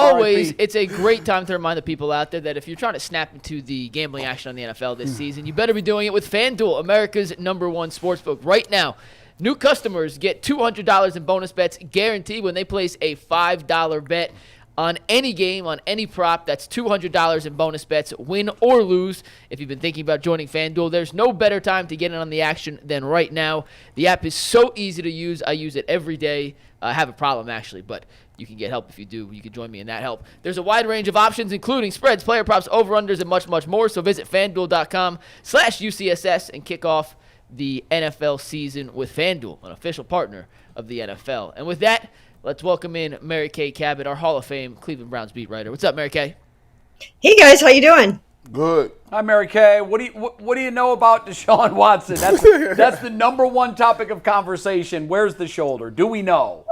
always, it's a great time to remind the people out there that if you're trying to snap into the gambling action on the NFL this season, you better be doing it with FanDuel, America's #1 sportsbook. Right now, new customers get $200 in bonus bets guaranteed when they place a $5 bet on any game, on any prop. That's $200 in bonus bets, win or lose. If you've been thinking about joining FanDuel, there's no better time to get in on the action than right now. The app is so easy to use. I use it every day. I have a problem, actually, but you can get help if you do. You can join me in that help. There's a wide range of options, including spreads, player props, over-unders, and much, much more. So visit FanDuel.com/UCSS and kick off the NFL season with FanDuel, an official partner of the NFL. And with that, let's welcome in Mary Kay Cabot, our Hall of Fame Cleveland Browns beat writer. What's up, Mary Kay? Hey guys, how you doing? Good. Hi, Mary Kay. What do you know about Deshaun Watson? That's the #1 topic of conversation. Where's the shoulder? Do we know?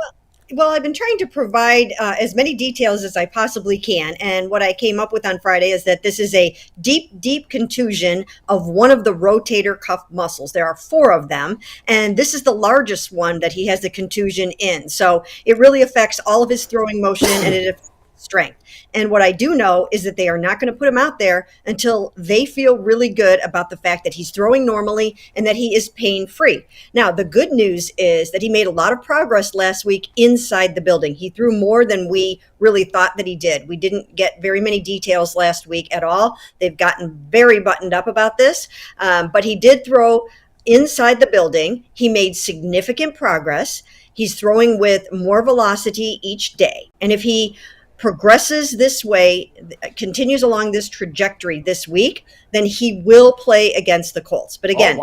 Well, I've been trying to provide as many details as I possibly can. And what I came up with on Friday is that this is a deep, deep contusion of one of the rotator cuff muscles. There are 4 of them. And this is the largest one that he has the contusion in. So it really affects all of his throwing motion and it affects strength. And what I do know is that they are not going to put him out there until they feel really good about the fact that he's throwing normally and that he is pain-free. Now, the good news is that he made a lot of progress last week inside the building. He threw more than we really thought that he did. We didn't get very many details last week at all. They've gotten very buttoned up about this, but he did throw inside the building. He made significant progress. He's throwing with more velocity each day. And if he progresses this way, continues along this trajectory this week, then he will play against the Colts. But again,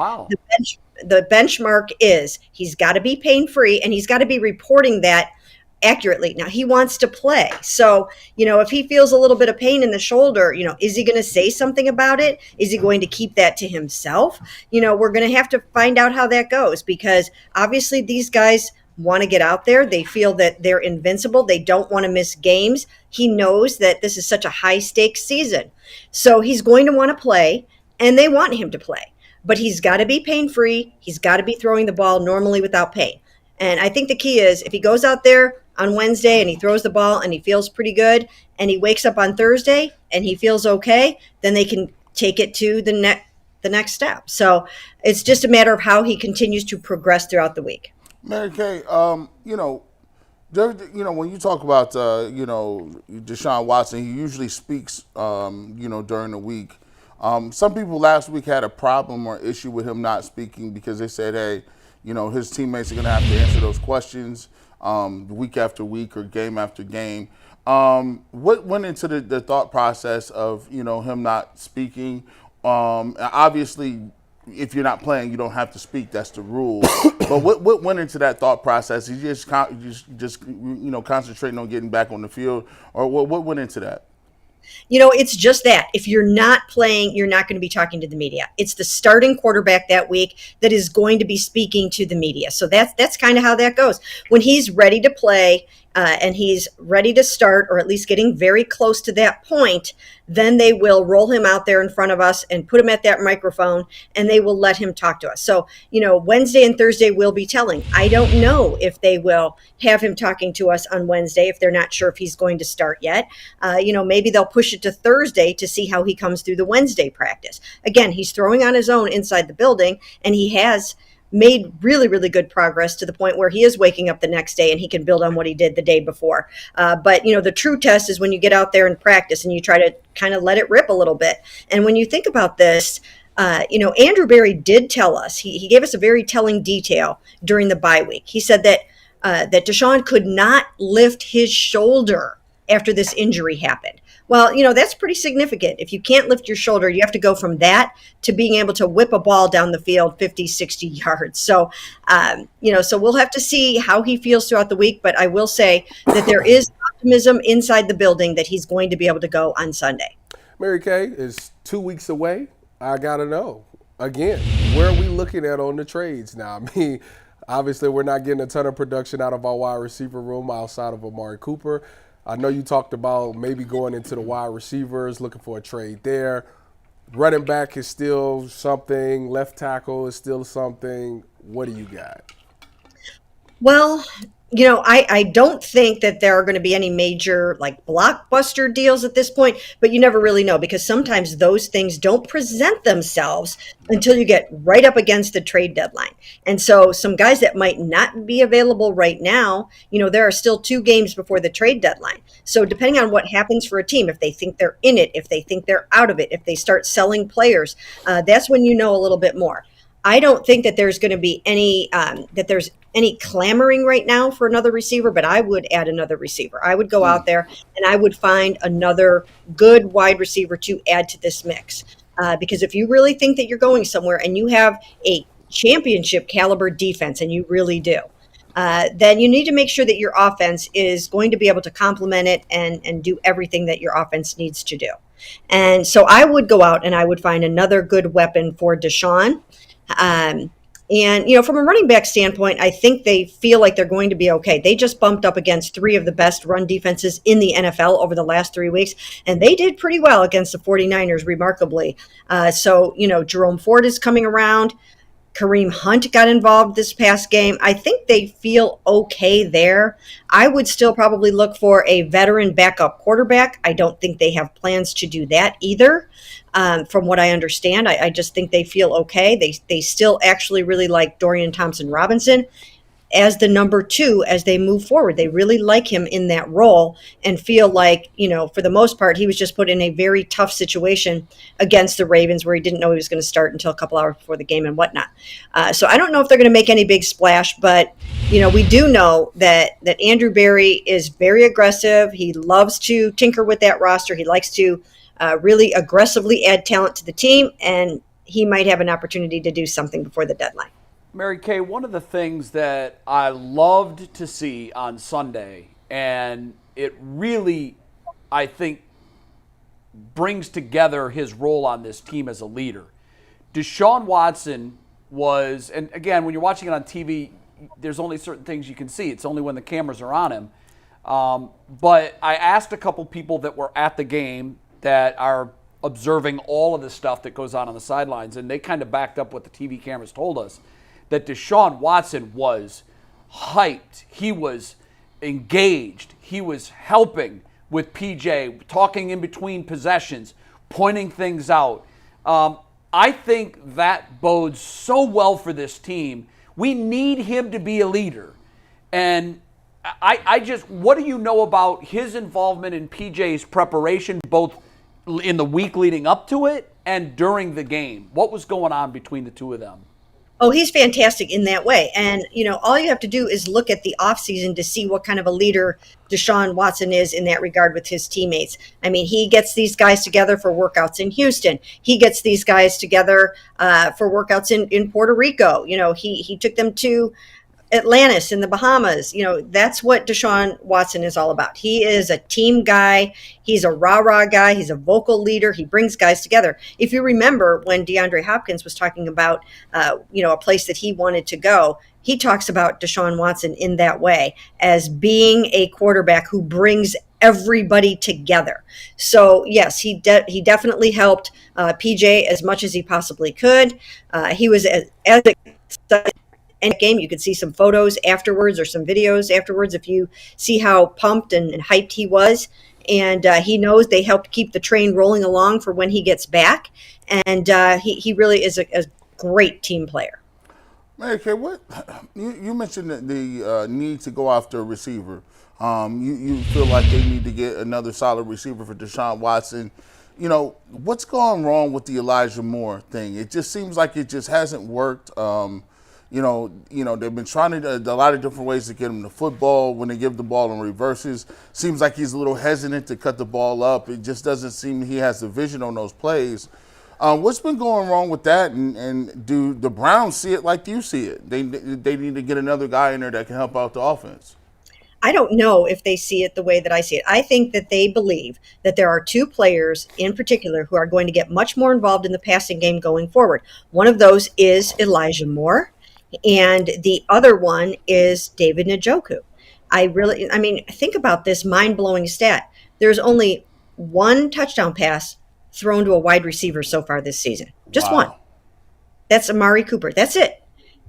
the benchmark is he's got to be pain-free and he's got to be reporting that accurately. Now, he wants to play. So, if he feels a little bit of pain in the shoulder, is he going to say something about it? Is he going to keep that to himself? We're going to have to find out how that goes because obviously these guys want to get out there. They feel that they're invincible. They don't want to miss games. He knows that this is such a high stakes season. So he's going to want to play and they want him to play, but he's got to be pain free. He's got to be throwing the ball normally without pain. And I think the key is if he goes out there on Wednesday and he throws the ball and he feels pretty good and he wakes up on Thursday and he feels okay, then they can take it to the next step. So it's just a matter of how he continues to progress throughout the week. Mary Kay, when you talk about, Deshaun Watson, he usually speaks, during the week. Some people last week had a problem or issue with him not speaking because they said, hey, his teammates are going to have to answer those questions week after week or game after game. What went into the thought process of, him not speaking? Obviously, if you're not playing, you don't have to speak. That's the rule. But what went into that thought process? He just concentrating on getting back on the field, or what went into that? It's just that. If you're not playing, you're not going to be talking to the media. It's the starting quarterback that week that is going to be speaking to the media. So that's kind of how that goes. When he's ready to play and he's ready to start, or at least getting very close to that point, then they will roll him out there in front of us and put him at that microphone, and they will let him talk to us. So, Wednesday and Thursday will be telling. I don't know if they will have him talking to us on Wednesday if they're not sure if he's going to start yet. Maybe they'll push it to Thursday to see how he comes through the Wednesday practice. Again, he's throwing on his own inside the building, and he has made really, really good progress to the point where he is waking up the next day and he can build on what he did the day before. But the true test is when you get out there and practice and you try to kind of let it rip a little bit. And when you think about this, Andrew Berry did tell us, he gave us a very telling detail during the bye week. He said that Deshaun could not lift his shoulder after this injury happened. Well, that's pretty significant. If you can't lift your shoulder, you have to go from that to being able to whip a ball down the field 50, 60 yards. So, so we'll have to see how he feels throughout the week. But I will say that there is optimism inside the building that he's going to be able to go on Sunday. Mary Kay is 2 weeks away. I got to know, again, where are we looking at on the trades now? I mean, obviously we're not getting a ton of production out of our wide receiver room outside of Amari Cooper. I know you talked about maybe going into the wide receivers, looking for a trade there. Running back is still something. Left tackle is still something. What do you got? Well, I don't think that there are going to be any major like blockbuster deals at this point, but you never really know because sometimes those things don't present themselves until you get right up against the trade deadline. And so some guys that might not be available right now, there are still 2 games before the trade deadline. So depending on what happens for a team, if they think they're in it, if they think they're out of it, if they start selling players, that's when you know a little bit more. I don't think that there's going to be any clamoring right now for another receiver, but I would add another receiver. I would go out there and I would find another good wide receiver to add to this mix. Because if you really think that you're going somewhere and you have a championship caliber defense, and you really do, then you need to make sure that your offense is going to be able to complement it and do everything that your offense needs to do. And so I would go out and I would find another good weapon for Deshaun. And from a running back standpoint, I think they feel like they're going to be okay. They just bumped up against 3 of the best run defenses in the NFL over the last 3 weeks, and they did pretty well against the 49ers, remarkably. So Jerome Ford is coming around. Kareem Hunt got involved this past game. I think they feel okay there. I would still probably look for a veteran backup quarterback. I don't think they have plans to do that either. From what I understand, I just think they feel okay. They still actually really like Dorian Thompson-Robinson as the number 2 as they move forward. They really like him in that role and feel like, for the most part, he was just put in a very tough situation against the Ravens where he didn't know he was going to start until a couple hours before the game and whatnot. So I don't know if they're going to make any big splash, but, we do know that Andrew Berry is very aggressive. He loves to tinker with that roster. He likes to really aggressively add talent to the team, and he might have an opportunity to do something before the deadline. Mary Kay, one of the things that I loved to see on Sunday, and it really, I think, brings together his role on this team as a leader. Deshaun Watson was, and again, when you're watching it on TV, there's only certain things you can see. It's only when the cameras are on him. But I asked a couple people that were at the game that are observing all of the stuff that goes on the sidelines, and they kind of backed up what the TV cameras told us, that Deshaun Watson was hyped. He was engaged. He was helping with PJ, talking in between possessions, pointing things out. I think that bodes so well for this team. We need him to be a leader. And I just, what do you know about his involvement in PJ's preparation, both in the week leading up to it and during the game? What was going on between the two of them? Oh, he's fantastic in that way. And, all you have to do is look at the offseason to see what kind of a leader Deshaun Watson is in that regard with his teammates. I mean, he gets these guys together for workouts in Houston. He gets these guys together for workouts in Puerto Rico. He took them to Atlantis in the Bahamas. That's what Deshaun Watson is all about. He is a team guy. He's a rah-rah guy. He's a vocal leader. He brings guys together. If you remember when DeAndre Hopkins was talking about, a place that he wanted to go, he talks about Deshaun Watson in that way as being a quarterback who brings everybody together. So yes, he definitely helped PJ as much as he possibly could. He was as excited in the game. You could see some photos afterwards or some videos afterwards if you see how pumped and hyped he was. And he knows they helped keep the train rolling along for when he gets back. And he really is a great team player. Mary Kay, what you mentioned the need to go after a receiver. You feel like they need to get another solid receiver for Deshaun Watson. What's gone wrong with the Elijah Moore thing? It just seems like it just hasn't worked. They've been trying a lot of different ways to get him the football. When they give the ball in reverses, seems like he's a little hesitant to cut the ball up. It just doesn't seem he has the vision on those plays. What's been going wrong with that? And do the Browns see it like you see it? They need to get another guy in there that can help out the offense. I don't know if they see it the way that I see it. I think that they believe that there are 2 players in particular who are going to get much more involved in the passing game going forward. One of those is Elijah Moore, and the other one is David Njoku. Think about this mind-blowing stat. There's only 1 touchdown pass thrown to a wide receiver so far this season. Just one. That's Amari Cooper. That's it.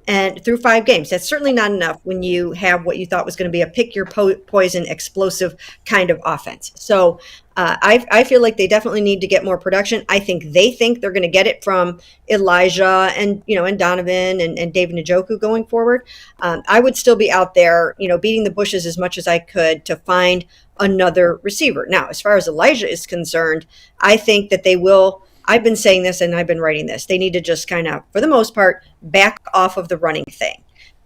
and through 5 games. That's certainly not enough when you have what you thought was going to be a pick your poison, explosive kind of offense. So I feel like they definitely need to get more production. I think they're going to get it from Elijah and Donovan and David Njoku going forward. I would still be out there, beating the bushes as much as I could to find another receiver. Now, as far as Elijah is concerned, I think that they will. I've been saying this and I've been writing this. They need to just kind of, for the most part, back off of the running thing.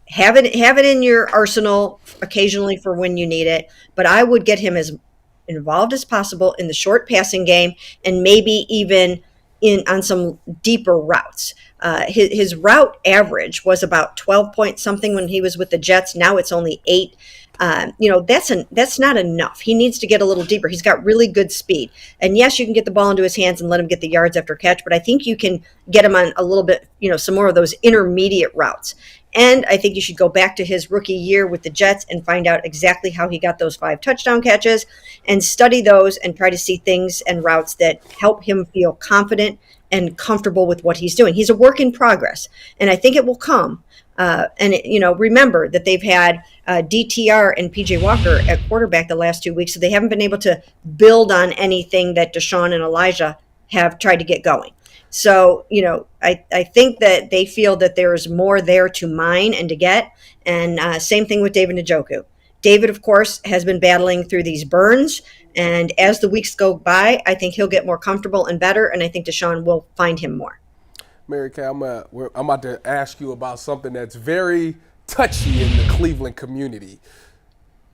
Have it in your arsenal occasionally for when you need it, but I would get him as involved as possible in the short passing game and maybe even on some deeper routes. His route average was about 12 point something when he was with the Jets. Now it's only 8. That's not enough. He needs to get a little deeper. He's got really good speed. And yes, you can get the ball into his hands and let him get the yards after catch, but I think you can get him on a little bit, some more of those intermediate routes. And I think you should go back to his rookie year with the Jets and find out exactly how he got those 5 touchdown catches and study those and try to see things and routes that help him feel confident and comfortable with what he's doing. He's a work in progress, and I think it will come. Remember that they've had DTR and PJ Walker at quarterback the last 2 weeks, so they haven't been able to build on anything that Deshaun and Elijah have tried to get going. So, I think that they feel that there's more there to mine and to get. And same thing with David Njoku. David, of course, has been battling through these burns. And as the weeks go by, I think he'll get more comfortable and better. And I think Deshaun will find him more. Mary Kay, I'm about to ask you about something that's very touchy in the Cleveland community.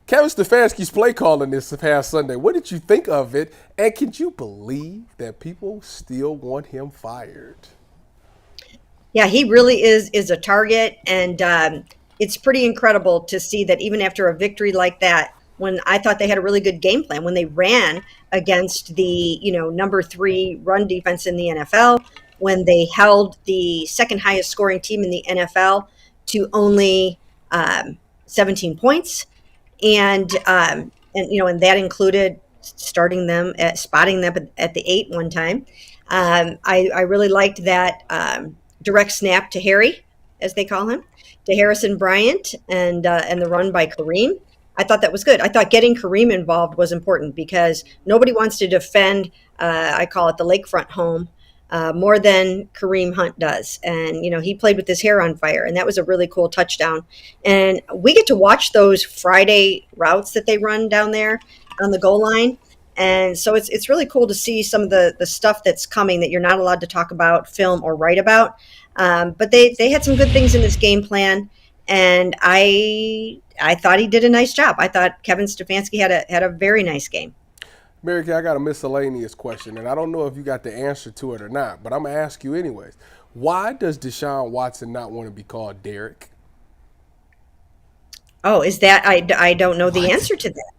Kevin Stefanski's play calling this past Sunday. What did you think of it? And can you believe that people still want him fired? Yeah, he really is a target. And it's pretty incredible to see that even after a victory like that, when I thought they had a really good game plan, when they ran against the, number 3 run defense in the NFL, when they held the second highest scoring team in the NFL to only 17 points. And that included spotting them at the 8 one time. I really liked that direct snap to Harry, as they call him, to Harrison Bryant, and the run by Kareem. I thought that was good. I thought getting Kareem involved was important because nobody wants to defend, I call it the lakefront home, more than Kareem Hunt does. And, he played with his hair on fire, and that was a really cool touchdown. And we get to watch those Friday routes that they run down there on the goal line. And so it's really cool to see some of the stuff that's coming that you're not allowed to talk about, film, or write about. But they had some good things in this game plan. And I thought he did a nice job. I thought Kevin Stefanski had a very nice game. Mary Kay, I got a miscellaneous question, and I don't know if you got the answer to it or not, but I'm going to ask you anyways. Why does Deshaun Watson not want to be called Derek? Oh, is that I don't know the answer to that.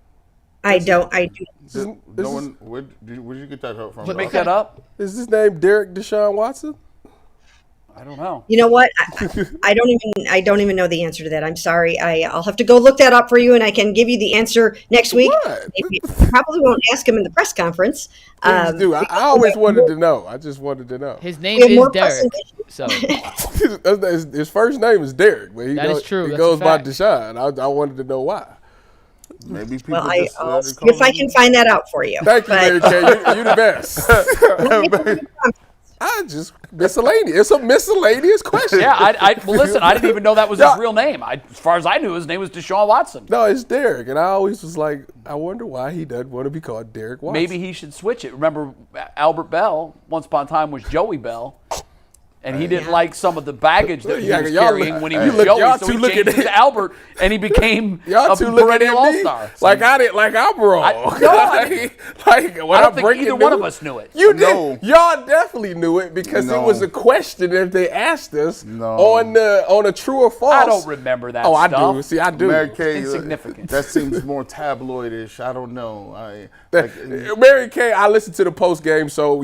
I do. No one. Where did you get that from? Did make that up? Is his name Derek Deshaun Watson? I don't know. You know what? I don't even know the answer to that. I'm sorry. I'll have to go look that up for you, and I can give you the answer next week. Maybe, probably won't ask him in the press conference. Please do. I always wanted to know. I just wanted to know. His name is Derek. So his first name is Derek, but that is true. He That's goes a by fact. Deshaun. I wanted to know why. Maybe people I'll see if I can find that out for you. Thank you, Mary Kay. You're the best. I just miscellaneous. It's a miscellaneous question. Yeah, listen, I didn't even know that was his real name. As far as I knew, his name was Deshaun Watson. No, it's Derek. And I always was like, I wonder why he doesn't want to be called Derek Watson. Maybe he should switch it. Remember, Albert Bell, once upon a time, was Joey Bell. And he didn't like some of the baggage that he was carrying when he was Joey, so he changed it to Albert, and he became a perennial all-star. So I'm wrong. I don't think either one of us knew it. You did. Y'all definitely knew it because it was a question that they asked us on a true or false. I don't remember that stuff. I do. See, I do. Mary Kay, insignificant. That seems more tabloidish. I don't know. Mary Kay, I listened to the post game, so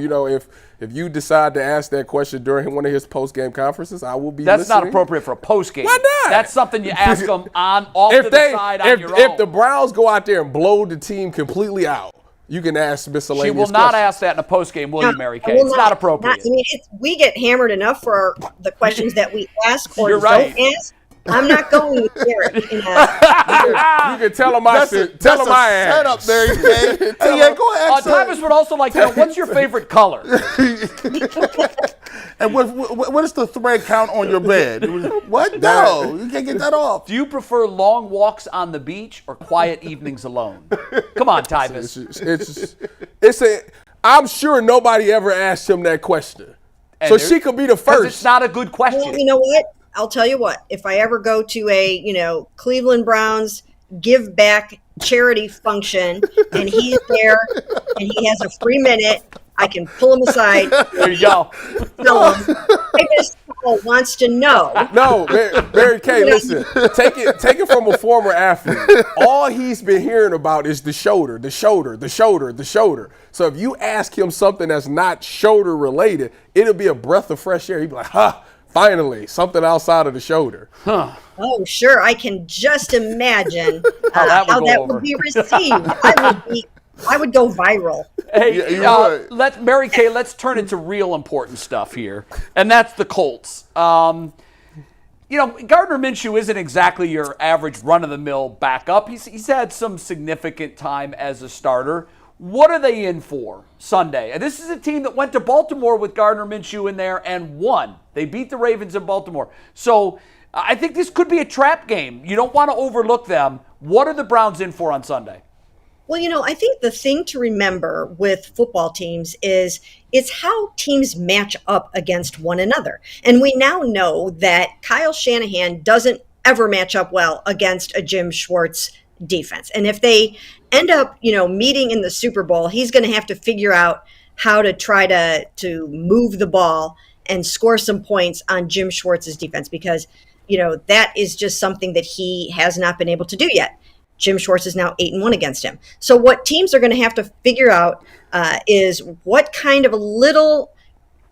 if you decide to ask that question during one of his post-game conferences, I will be listening. That's not appropriate for a post-game. Why not? That's something you ask them off to the side on your own. If the Browns go out there and blow the team completely out, You can ask miscellaneous She will not ask that in a postgame, will you, Mary Kay? I will It's not appropriate. I mean, we get hammered enough for the questions that we ask or You're don't right. ask. I'm not going with Derek. You can tell him I said, tell him I asked. Set up, Mary Kay. Hey, yeah, go ahead. Tyvis would also like to know, what's your favorite color? And what is the thread count on your bed? What? No, you can't get that off. Do you prefer long walks on the beach or quiet evenings alone? Come on, Tyvis. I'm sure nobody ever asked him that question. And So she could be the first. It's not a good question. Well, you know what? I'll tell you what. If I ever go to a Cleveland Browns give back charity function and he's there and he has a free minute, I can pull him aside. There you go. Tell him, Davis wants to know. No, Mary Kay, listen. Take it from a former athlete. All he's been hearing about is the shoulder, the shoulder, the shoulder, the shoulder. So if you ask him something that's not shoulder related, it'll be a breath of fresh air. He'd be like, finally, something outside of the shoulder. Oh, sure. I can just imagine How that would would be received. I would go viral. Hey, right. Mary Kay, let's turn it to real important stuff here, and that's the Colts. Gardner Minshew isn't exactly your average run-of-the-mill backup. He's had some significant time as a starter. What are they in for Sunday? And this is a team that went to Baltimore with Gardner Minshew in there and won. They beat the Ravens in Baltimore. So I think this could be a trap game. You don't want to overlook them. What are the Browns in for on Sunday? Well, I think the thing to remember with football teams is it's how teams match up against one another. And we now know that Kyle Shanahan doesn't ever match up well against a Jim Schwartz defense. And if they end up, meeting in the Super Bowl, he's going to have to figure out how to try to move the ball and score some points on Jim Schwartz's defense because, that is just something that he has not been able to do yet. Jim Schwartz is now 8-1 against him. So what teams are going to have to figure out is what kind of a little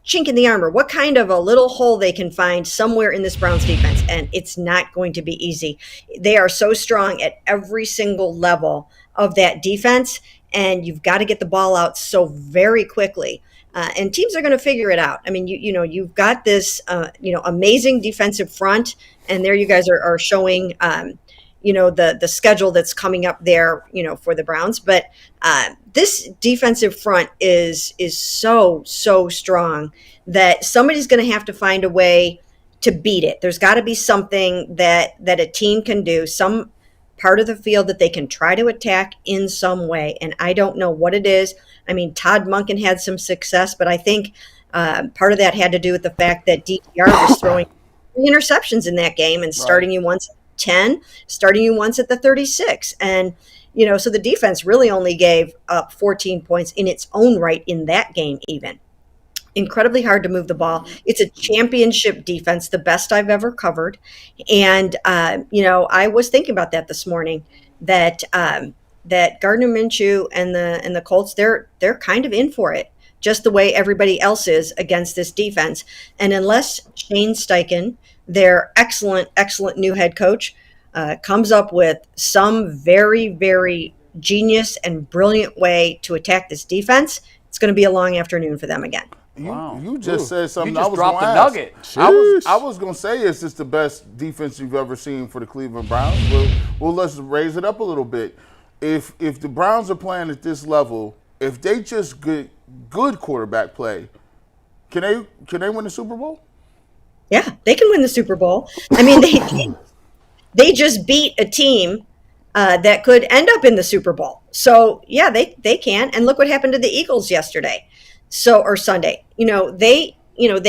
chink in the armor, what kind of a little hole they can find somewhere in this Browns defense. And it's not going to be easy. They are so strong at every single level of that defense, and you've got to get the ball out so very quickly. And teams are going to figure it out. I mean, you've got this, amazing defensive front, and there you guys are showing, the schedule that's coming up there, for the Browns. But this defensive front is so strong that somebody's going to have to find a way to beat it. There's got to be something that a team can do, some part of the field that they can try to attack in some way. And I don't know what it is. I mean, Todd Monken had some success, but I think part of that had to do with the fact that DTR was throwing interceptions in that game and starting you once 10, starting you once at the 36. And, so the defense really only gave up 14 points in its own right in that game even. Incredibly hard to move the ball. It's a championship defense, the best I've ever covered. And, I was thinking about that this morning, that Gardner Minshew and the Colts, they're kind of in for it, just the way everybody else is against this defense. And unless Shane Steichen, their excellent new head coach, comes up with some very, very genius and brilliant way to attack this defense, it's going to be a long afternoon for them again. You just said something. You just I was dropped gonna the ask. nugget. I was going to say, is this the best defense you've ever seen for the Cleveland Browns? Well, let's raise it up a little bit. If the Browns are playing at this level, if they just get good quarterback play, can they win the Super Bowl? Yeah, they can win the Super Bowl. I mean, they just beat a team that could end up in the Super Bowl. So yeah, they can. And look what happened to the Eagles yesterday. Or Sunday. They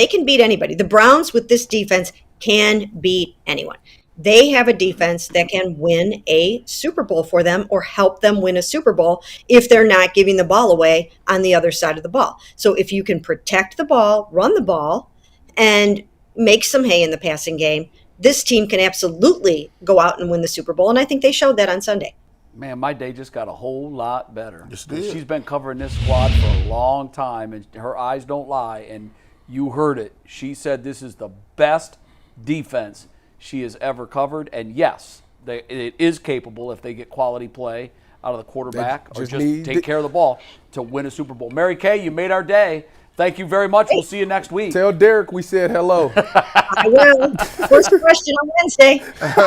can beat anybody. The Browns with this defense can beat anyone. They have a defense that can win a Super Bowl for them or help them win a Super Bowl if they're not giving the ball away on the other side of the ball. So if you can protect the ball, run the ball, and make some hay in the passing game, this team can absolutely go out and win the Super Bowl. And I think they showed that on Sunday. Man, my day just got a whole lot better. Yes, it did. She's been covering this squad for a long time, and her eyes don't lie. And you heard it. She said this is the best defense she has ever covered. And yes, it is capable if they get quality play out of the quarterback or just just need take care of the ball to win a Super Bowl. Mary Kay, you made our day. Thank you very much. We'll see you next week. Tell Derek we said hello. I will. First question on Wednesday.